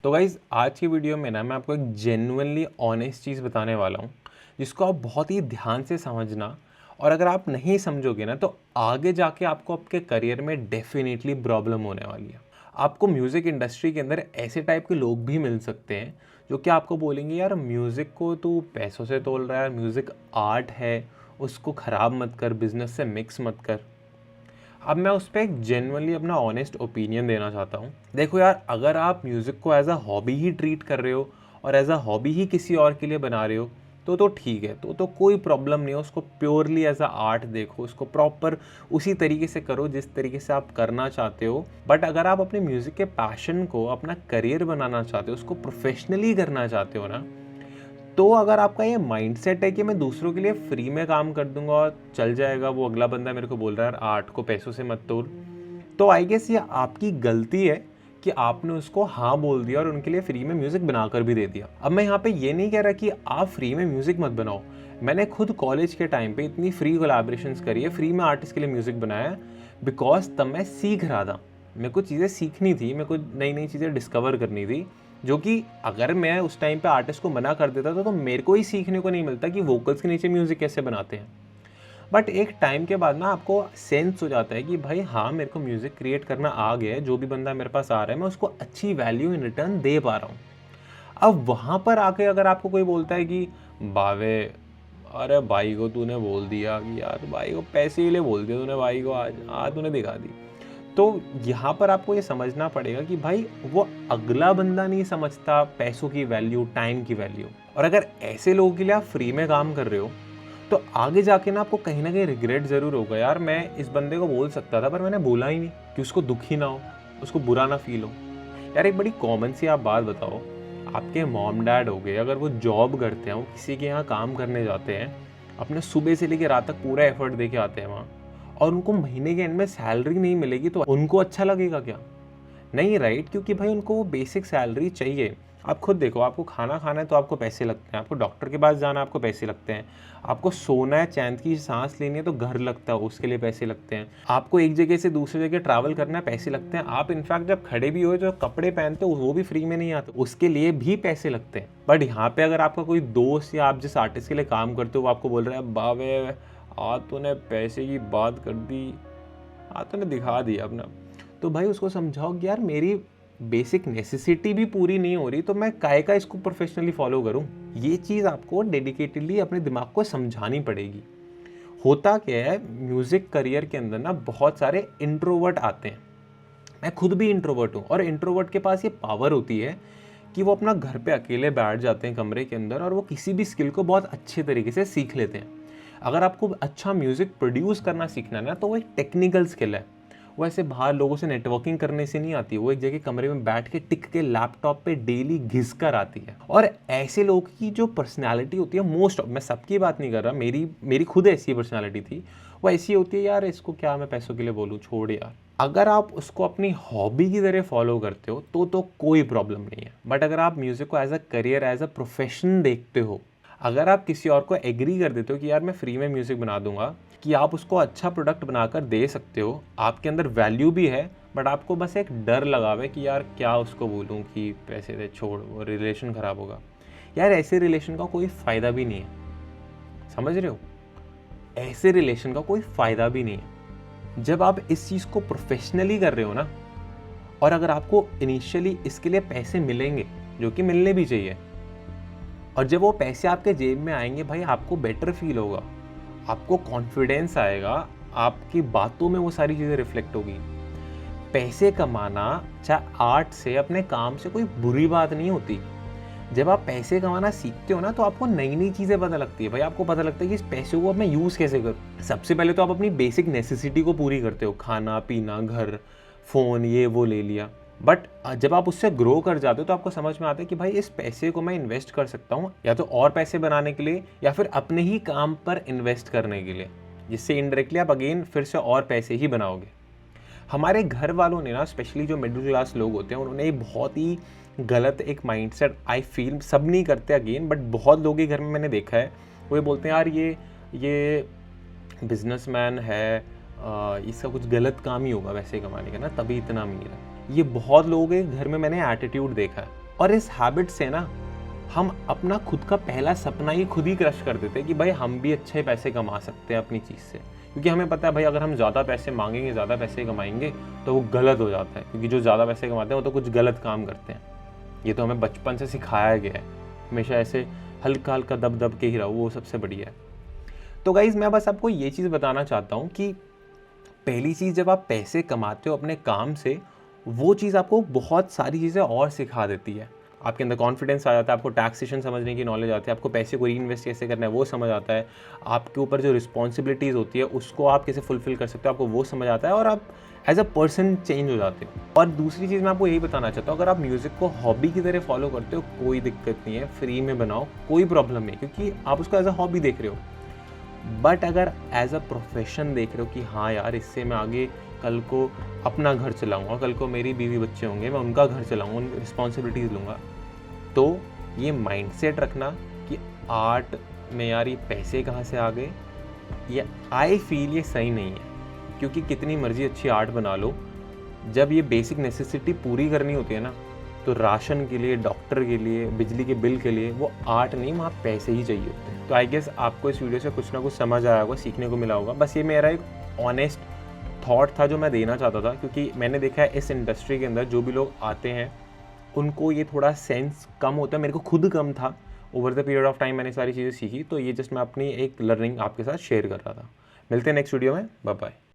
तो गाइज़ आज की वीडियो में ना मैं आपको एक जेन्युइनली ऑनेस्ट चीज़ बताने वाला हूँ जिसको आप बहुत ही ध्यान से समझना। और अगर आप नहीं समझोगे ना तो आगे जाके आपको आपके करियर में डेफिनेटली प्रॉब्लम होने वाली है। आपको म्यूज़िक इंडस्ट्री के अंदर ऐसे टाइप के लोग भी मिल सकते हैं जो कि आपको बोलेंगे यार म्यूज़िक को तू पैसों से तोल रहा है, म्यूज़िक आर्ट है, उसको ख़राब मत कर, बिजनेस से मिक्स मत कर। अब मैं उस पर एक जेन्युइनली अपना ऑनेस्ट ओपिनियन देना चाहता हूँ। देखो यार, अगर आप म्यूज़िक को एज अ हॉबी ही ट्रीट कर रहे हो और एज अ हॉबी ही किसी और के लिए बना रहे हो तो ठीक है, तो कोई प्रॉब्लम नहीं है। उसको प्योरली एज अ आर्ट देखो, उसको प्रॉपर उसी तरीके से करो जिस तरीके से आप करना चाहते हो। बट अगर आप अपने म्यूज़िक के पैशन को अपना करियर बनाना चाहते हो, उसको प्रोफेशनली करना चाहते हो ना, तो अगर आपका ये माइंडसेट है कि मैं दूसरों के लिए फ्री में काम कर दूंगा और चल जाएगा, वो अगला बंदा मेरे को बोल रहा है यार आर्ट को पैसों से मत तोड़, तो आई गेस ये आपकी गलती है कि आपने उसको हाँ बोल दिया और उनके लिए फ्री में म्यूज़िक बनाकर भी दे दिया। अब मैं यहाँ पे ये नहीं कह रहा कि आप फ्री में म्यूज़िक मत बनाओ। मैंने खुद कॉलेज के टाइम पे इतनी फ्री कोलैबोरेशंस करी है, फ्री में आर्टिस्ट के लिए म्यूज़िक बनाया, बिकॉज तब मैं सीख रहा था। मेरे को चीज़ें सीखनी थी, मेरे को नई नई चीज़ें डिस्कवर करनी थी, जो कि अगर मैं उस टाइम पे आर्टिस्ट को मना कर देता था तो मेरे को ही सीखने को नहीं मिलता कि वोकल्स के नीचे म्यूज़िक कैसे बनाते हैं। बट एक टाइम के बाद ना आपको सेंस हो जाता है कि भाई हाँ, मेरे को म्यूज़िक क्रिएट करना आ गया है, जो भी बंदा मेरे पास आ रहा है मैं उसको अच्छी वैल्यू इन रिटर्न दे पा रहा हूँ। अब वहाँ पर आके अगर आपको कोई बोलता है कि बावे, अरे भाई को तूने बोल दिया कि यार भाई को पैसे के लिए बोल दिया तूने, भाई को आज तूने दिखा दी, तो यहाँ पर आपको ये समझना पड़ेगा कि भाई वो अगला बंदा नहीं समझता पैसों की वैल्यू, टाइम की वैल्यू। और अगर ऐसे लोगों के लिए आप फ्री में काम कर रहे हो तो आगे जाके ना आपको कहीं ना कहीं रिग्रेट ज़रूर होगा, यार मैं इस बंदे को बोल सकता था पर मैंने बोला ही नहीं, कि उसको दुख ही ना हो, उसको बुरा ना फील हो। यार एक बड़ी कॉमन सी आप बात बताओ, आपके मॉम डैड हो गए, अगर वो जॉब करते हैं, वो किसी के यहाँ काम करने जाते हैं, अपने सुबह से लेकर रात तक पूरा एफर्ट दे के आते हैं वहाँ, और उनको महीने के एंड में सैलरी नहीं मिलेगी तो उनको अच्छा लगेगा क्या? नहीं, राइट? क्योंकि भाई उनको वो बेसिक सैलरी चाहिए। आप खुद देखो, आपको खाना खाना है तो आपको पैसे लगते हैं, आपको डॉक्टर के पास जाना है आपको पैसे लगते हैं, आपको सोना है, चैन की सांस लेनी है तो घर लगता है, उसके लिए पैसे लगते हैं, आपको एक जगह से दूसरी जगह ट्रैवल करना है, पैसे लगते हैं। आप इनफैक्ट जब खड़े भी हो, जो कपड़े पहनते हो वो भी फ्री में नहीं आते, उसके लिए भी पैसे लगते हैं। बट यहाँ पे अगर आपका कोई दोस्त या आप जिस आर्टिस्ट के लिए काम करते हो वो आपको बोल रहा है बाबे आज तूने पैसे की बात कर दी, आज तूने दिखा दिया अपना, तो भाई उसको समझाओ कि यार मेरी बेसिक नेसेसिटी भी पूरी नहीं हो रही तो मैं काहे का इसको प्रोफेशनली फॉलो करूं। ये चीज़ आपको डेडिकेटेडली अपने दिमाग को समझानी पड़ेगी। होता क्या है, म्यूज़िक करियर के अंदर ना बहुत सारे इंट्रोवर्ट आते हैं। मैं खुद भी इंट्रोवर्ट हूँ, और इंट्रोवर्ट के पास ये पावर होती है कि वो अपना घर पे अकेले बैठ जाते हैं कमरे के अंदर और वो किसी भी स्किल को बहुत अच्छे तरीके से सीख लेते हैं। अगर आपको अच्छा म्यूज़िक प्रोड्यूस करना सीखना है ना तो वो एक टेक्निकल स्किल है। वो ऐसे बाहर लोगों से नेटवर्किंग करने से नहीं आती, वो एक जगह कमरे में बैठ के टिक के लैपटॉप पे डेली घिस कर आती है। और ऐसे लोगों की जो पर्सनैलिटी होती है, मोस्ट ऑफ, मैं सबकी बात नहीं कर रहा, मेरी खुद ऐसी पर्सनैलिटी थी, वो ऐसी होती है यार इसको क्या मैं पैसों के लिए बोलूँ, छोड़ यार। अगर आप उसको अपनी हॉबी की तरह फॉलो करते हो तो कोई प्रॉब्लम नहीं है। बट अगर आप म्यूज़िक को as a career, as a profession देखते हो, अगर आप किसी और को एग्री कर देते हो कि यार मैं फ्री में म्यूज़िक बना दूंगा, कि आप उसको अच्छा प्रोडक्ट बनाकर दे सकते हो, आपके अंदर वैल्यू भी है, बट आपको बस एक डर लगा हुआ है कि यार क्या उसको बोलूँ कि पैसे दे, छोड़, वो रिलेशन ख़राब होगा। यार ऐसे रिलेशन का कोई फ़ायदा भी नहीं है, समझ रहे हो? ऐसे रिलेशन का कोई फ़ायदा भी नहीं है। जब आप इस चीज़ को प्रोफेशनली कर रहे हो ना, और अगर आपको इनिशियली इसके लिए पैसे मिलेंगे, जो कि मिलने भी चाहिए, और जब वो पैसे आपके जेब में आएंगे भाई आपको बेटर फील होगा, आपको कॉन्फिडेंस आएगा, आपकी बातों में वो सारी चीज़ें रिफ्लेक्ट होगी। पैसे कमाना चाहे आर्ट से, अपने काम से, कोई बुरी बात नहीं होती। जब आप पैसे कमाना सीखते हो ना तो आपको नई नई चीज़ें पता लगती है। भाई आपको पता लगता है कि इस पैसे को अब मैं यूज़ कैसे करूँ। सबसे पहले तो आप अपनी बेसिक नेसेसिटी को पूरी करते हो, खाना पीना, घर, फ़ोन, ये वो ले लिया। बट जब आप उससे ग्रो कर जाते हो तो आपको समझ में आता है कि भाई इस पैसे को मैं इन्वेस्ट कर सकता हूँ, या तो और पैसे बनाने के लिए या फिर अपने ही काम पर इन्वेस्ट करने के लिए, जिससे इनडायरेक्टली आप अगेन फिर से और पैसे ही बनाओगे। हमारे घर वालों ने ना, स्पेशली जो मिडिल क्लास लोग होते हैं, उन्होंने बहुत ही गलत एक माइंडसेट, आई फील, सब नहीं करते अगेन, बट बहुत लोगों के घर में मैंने देखा है, वो ये बोलते हैं यार ये बिजनेसमैन है, इसका कुछ गलत काम ही होगा वैसे कमाने का ना, तभी इतना अमीर है। ये बहुत लोगों के घर में मैंने एटीट्यूड देखा है। और इस हैबिट से ना हम अपना खुद का पहला सपना ही खुद ही क्रश कर देते हैं कि भाई हम भी अच्छे पैसे कमा सकते हैं अपनी चीज़ से, क्योंकि हमें पता है भाई अगर हम ज़्यादा पैसे मांगेंगे, ज़्यादा पैसे कमाएंगे तो वो गलत हो जाता है, क्योंकि जो ज़्यादा पैसे कमाते हैं वो तो कुछ गलत काम करते हैं। ये तो हमें बचपन से सिखाया गया है, हमेशा ऐसे हल्का हल्का दब दब के ही रहो, वो सबसे बढ़िया है। तो गाइज़ मैं बस आपको ये चीज़ बताना चाहता हूँ कि पहली चीज़, जब आप पैसे कमाते हो अपने काम से, वो चीज़ आपको बहुत सारी चीज़ें और सिखा देती है। आपके अंदर कॉन्फिडेंस आ जाता है, आपको टैक्सेशन समझने की नॉलेज आती है, आपको पैसे को री इन्वेस्ट कैसे करना है वो समझ आता है, आपके ऊपर जो रिस्पॉन्सिबिलिटीज़ होती है उसको आप कैसे फुलफिल कर सकते हो आपको वो समझ आता है, और आप एज अ पर्सन चेंज हो जाते हो। और दूसरी चीज़ मैं आपको यही बताना चाहता हूँ, अगर आप म्यूज़िक को हॉबी की तरह फॉलो करते हो कोई दिक्कत नहीं है, फ्री में बनाओ, कोई प्रॉब्लम नहीं, क्योंकि आप उसको एज अ हॉबी देख रहे हो। बट अगर एज अ प्रोफेशन देख रहे हो कि हाँ यार इससे मैं आगे कल को अपना घर चलाऊँगा, कल को मेरी बीवी बच्चे होंगे, मैं उनका घर चलाऊँगा, उनकी रिस्पॉन्सिबिलिटीज़ लूँगा, तो ये माइंडसेट रखना कि आर्ट में यार ये पैसे कहाँ से आ गए, ये आई फील ये सही नहीं है। क्योंकि कितनी मर्जी अच्छी आर्ट बना लो, जब ये बेसिक नेसेसिटी पूरी करनी होती है ना, तो राशन के लिए, डॉक्टर के लिए, बिजली के बिल के लिए वो आर्ट नहीं, वहाँ पैसे ही चाहिए होते हैं। तो आई गेस आपको इस वीडियो से कुछ ना कुछ समझ आया होगा, सीखने को मिला होगा। बस ये मेरा एक ऑनेस्ट थॉट था जो मैं देना चाहता था, क्योंकि मैंने देखा है इस इंडस्ट्री के अंदर जो भी लोग आते हैं उनको ये थोड़ा सेंस कम होता है, मेरे को खुद कम था। Over the period of time मैंने सारी चीज़ें सीखी, तो ये जस्ट मैं अपनी एक लर्निंग आपके साथ शेयर कर रहा था। मिलते हैं नेक्स्ट वीडियो में, बाय बाय।